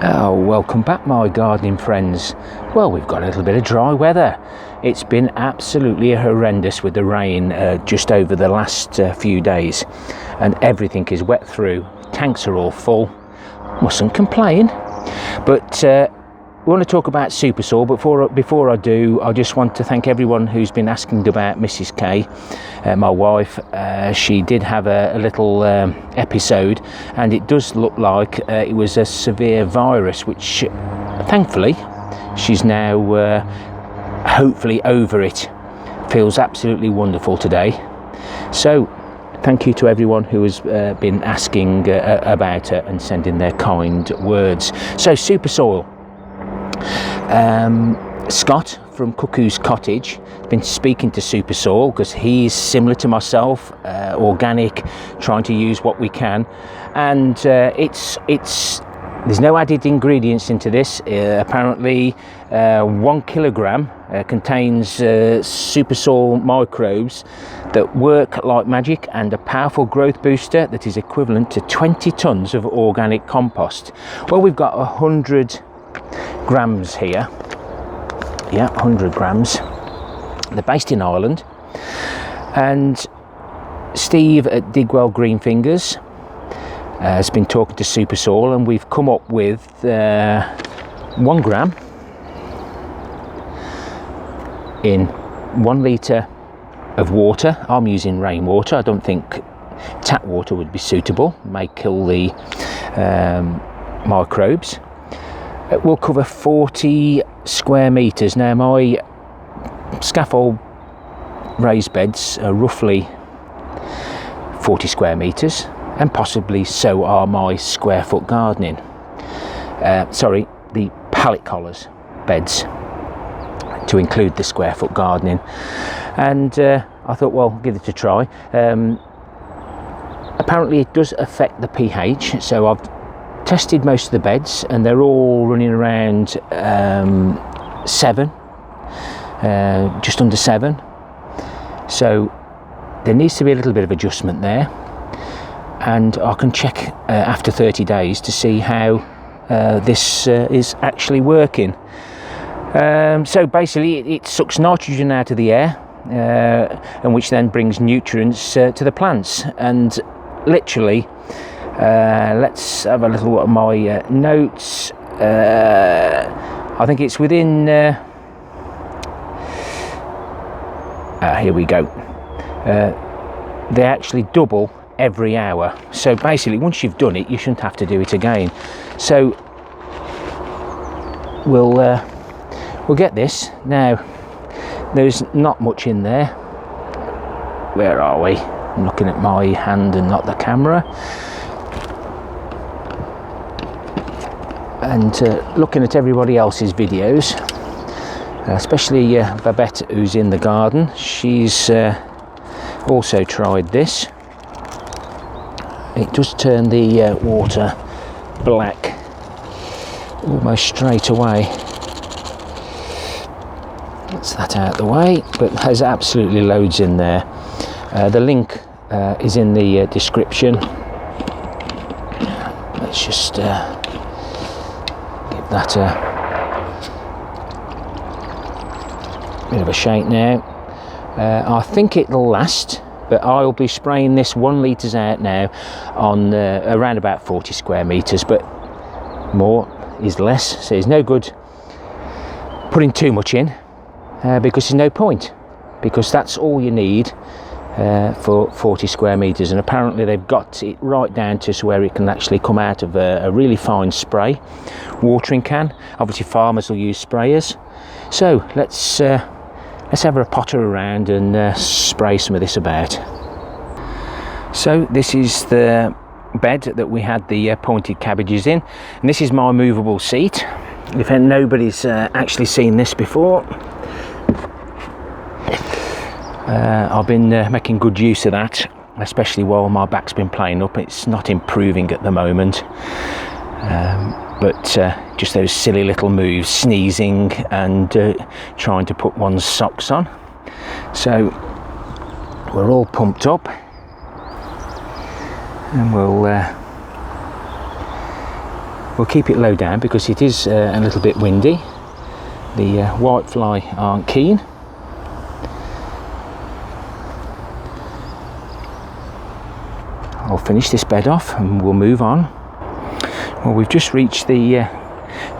Oh, welcome back my gardening friends. Well, we've got a little bit of dry weather. It's been absolutely horrendous with the rain just over the last few days, and everything is wet through. Tanks are all full. Mustn't complain. But we want to talk about SUPERSOIL. Before I do, I just want to thank everyone who's been asking about Mrs. K, my wife. She did have a little episode, and it does look like it was a severe virus, which thankfully she's now hopefully over it. Feels absolutely wonderful today. So thank you to everyone who has been asking about her and sending their kind words. So SUPERSOIL. Scott from Cuckoo's Cottage has been speaking to SUPERSOIL because he's similar to myself, organic, trying to use what we can, and there's no added ingredients into this. Apparently 1 kilogram contains SUPERSOIL microbes that work like magic, and a powerful growth booster that is equivalent to 20 tons of organic compost. Well, we've got 100 grams here. Yeah, 100 grams. They're based in Ireland, and Steve at Digwell Greenfingers has been talking to SUPERSOIL, and we've come up with 1 gram in 1 litre of water. I'm using rainwater. I don't think tap water would be suitable, may kill the microbes. It will cover 40 square metres. Now, my scaffold raised beds are roughly 40 square metres, and possibly so are my square foot gardening. The pallet collars beds, to include the square foot gardening. And I thought, well, give it a try. Apparently it does affect the pH, so I've tested most of the beds and they're all running around 7, just under 7. So there needs to be a little bit of adjustment there, and I can check after 30 days to see how this is actually working. So basically it sucks nitrogen out of the air, and which then brings nutrients to the plants. And literally, let's have a little look at my notes. I think it's within here we go. They actually double every hour, so basically once you've done it you shouldn't have to do it again. So we'll get this. Now there's not much in there. Where are we? I'm looking at my hand and not the camera. And looking at everybody else's videos, especially Babette, who's in the garden. She's also tried this. It does turn the water black almost straight away. Gets that out of the way, but there's absolutely loads in there. The link is in the description. Let's just give that a bit of a shake now. I think it'll last, but I'll be spraying this 1 litres out now on around about 40 square metres, but more is less, so it's no good putting too much in, because there's no point, because that's all you need for 40 square metres. And apparently they've got it right down to where it can actually come out of a really fine spray watering can. Obviously farmers will use sprayers, so let's have a potter around and spray some of this about. So this is the bed that we had the pointed cabbages in, and this is my movable seat. If nobody's actually seen this before, I've been making good use of that, especially while my back's been playing up. It's not improving at the moment, but just those silly little moves, sneezing and trying to put one's socks on. So we're all pumped up, and we'll We'll keep it low down because it is a little bit windy. The whitefly aren't keen. I'll finish this bed off and we'll move on. Well, we've just reached the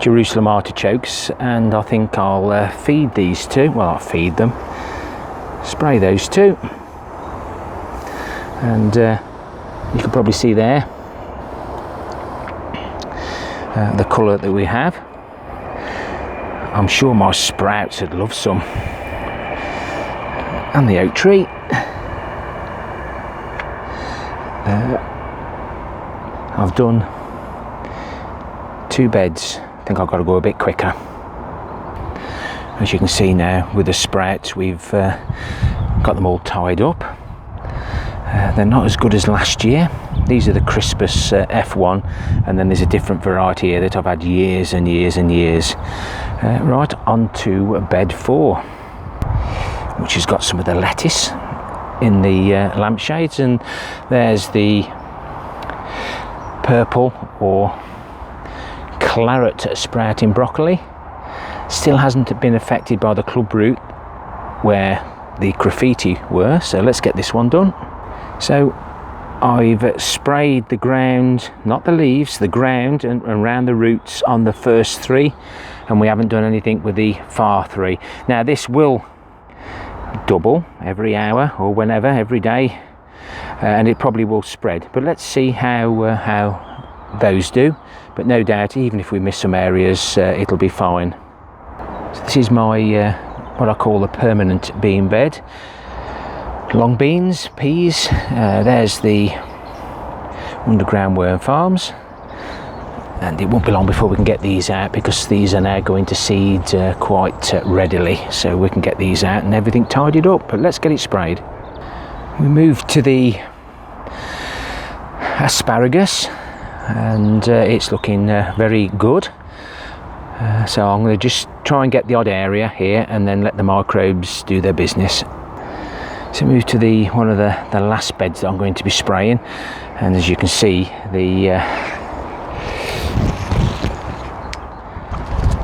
Jerusalem artichokes, and I think I'll feed these two. Well, I'll feed them, spray those two, and you can probably see there the colour that we have. I'm sure my sprouts would love some, and the oak tree. I've done 2 beds. I think I've got to go a bit quicker. As you can see now with the sprouts, we've got them all tied up. They're not as good as last year. These are the Crispus F1, and then there's a different variety here that I've had years and years and years. Right on to bed 4, which has got some of the lettuce in the lampshades, and there's the purple or claret sprouting broccoli. Still hasn't been affected by the club root where the graffiti were, so let's get this one done. So I've sprayed the ground, not the leaves, the ground and around the roots on the first 3, and we haven't done anything with the far 3. Now this will double every hour or whenever, every day, and it probably will spread, but let's see how those do. But no doubt, even if we miss some areas, it'll be fine. So this is my what I call a permanent bean bed. Long beans, peas, there's the underground worm farms, and it won't be long before we can get these out, because these are now going to seed quite readily, so we can get these out and everything tidied up. But let's get it sprayed. We move to the asparagus, and it's looking very good. So I'm going to just try and get the odd area here and then let the microbes do their business. So move to the one of the last beds that I'm going to be spraying, and as you can see, the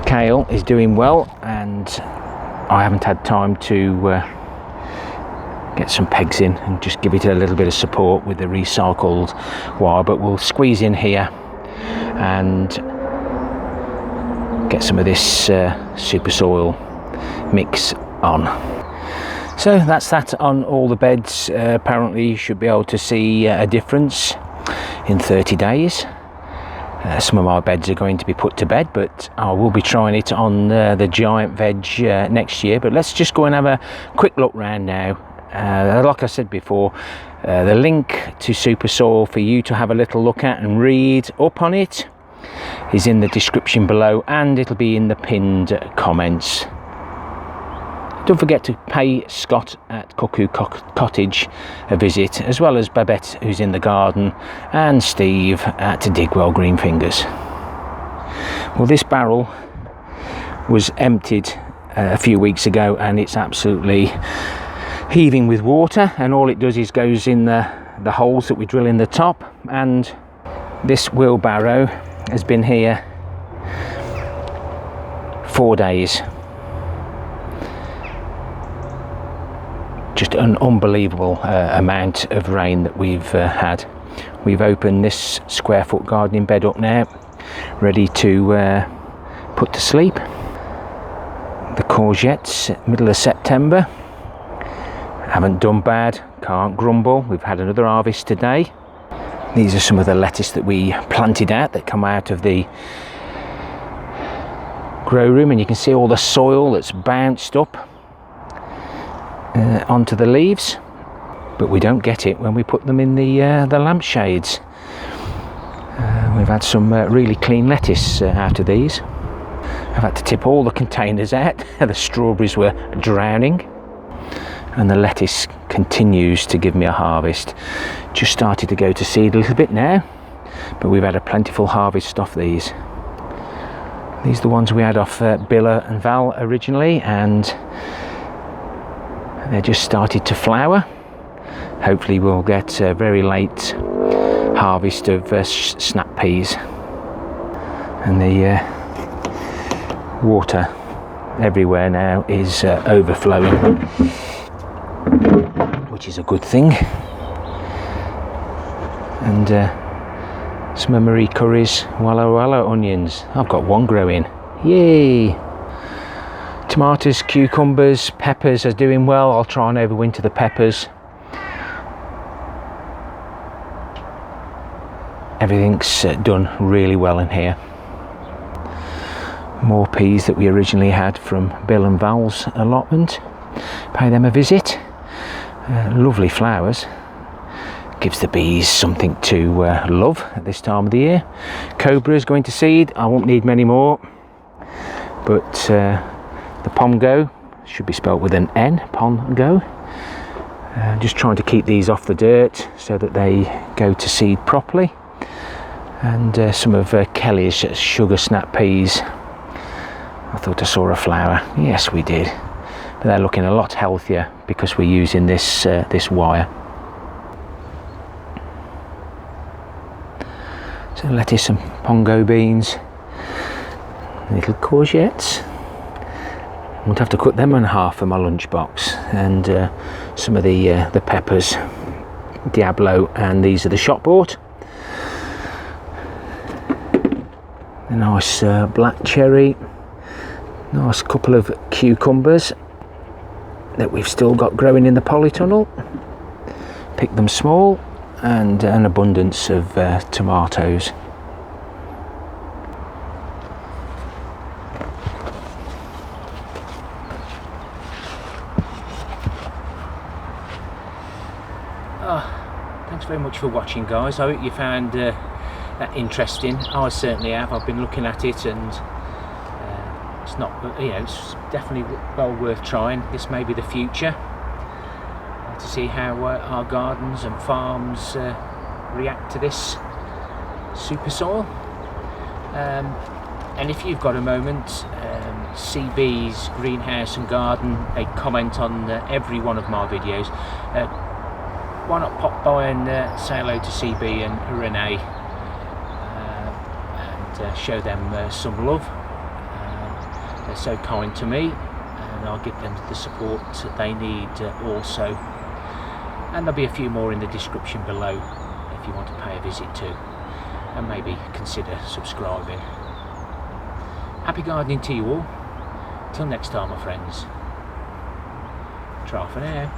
kale is doing well, and I haven't had time to get some pegs in and just give it a little bit of support with the recycled wire, but we'll squeeze in here and get some of this SUPERSOIL mix on. So that's that on all the beds. Apparently you should be able to see a difference in 30 days. Some of my beds are going to be put to bed, but I will be trying it on the giant veg next year. But let's just go and have a quick look round now. Like I said before, the link to SUPERSOIL for you to have a little look at and read up on it is in the description below, and it'll be in the pinned comments. Don't forget to pay Scott at Cuckoo Cottage a visit, as well as Babette, who's in the garden, and Steve at Digwell Greenfingers. Well, this barrel was emptied a few weeks ago, and it's absolutely heaving with water, and all it does is goes in the holes that we drill in the top. And this wheelbarrow has been here 4 days. Just an unbelievable amount of rain that we've had. We've opened this square foot gardening bed up now, ready to put to sleep. The courgettes, middle of September, haven't done bad, can't grumble. We've had another harvest today. These are some of the lettuce that we planted out that come out of the grow room, and you can see all the soil that's bounced up onto the leaves, but we don't get it when we put them in the lampshades. We've had some really clean lettuce out of these. I've had to tip all the containers out. The strawberries were drowning, and the lettuce continues to give me a harvest. Just started to go to seed a little bit now, but we've had a plentiful harvest off these. These are the ones we had off Billa and Val originally, and they just started to flower. Hopefully we'll get a very late harvest of snap peas. and the water everywhere now is overflowing, which is a good thing. And some of Marie Curry's Walla Walla onions. I've got one growing. Yay! Tomatoes, cucumbers, peppers are doing well. I'll try and overwinter the peppers. Everything's done really well in here. More peas that we originally had from Bill and Val's allotment. Pay them a visit. Lovely flowers. Gives the bees something to love at this time of the year. Cobra is going to seed. I won't need many more. But the Pongo should be spelt with an N, Pongo. Just trying to keep these off the dirt so that they go to seed properly. And some of Kelly's sugar snap peas. I thought I saw a flower. Yes, we did. But they're looking a lot healthier because we're using this this wire. So lettuce and Pongo beans, little courgettes. I won't have to cut them in half for my lunchbox. And some of the peppers, Diablo, and these are the shop bought. A nice black cherry, nice couple of cucumbers that we've still got growing in the polytunnel. Pick them small, and an abundance of tomatoes. Thanks very much for watching, guys. I hope you found that interesting. I certainly have. I've been looking at it, and it's not, it's definitely well worth trying. This may be the future, to see how our gardens and farms react to this SUPERSOIL. And if you've got a moment, CB's Greenhouse and Garden, they comment on every one of my videos. Why not pop by and say hello to CB and Renee, and show them some love. They're so kind to me, and I'll give them the support that they need also. And there'll be a few more in the description below if you want to pay a visit too, and maybe consider subscribing. Happy gardening to you all. Till next time, my friends. Ta for now.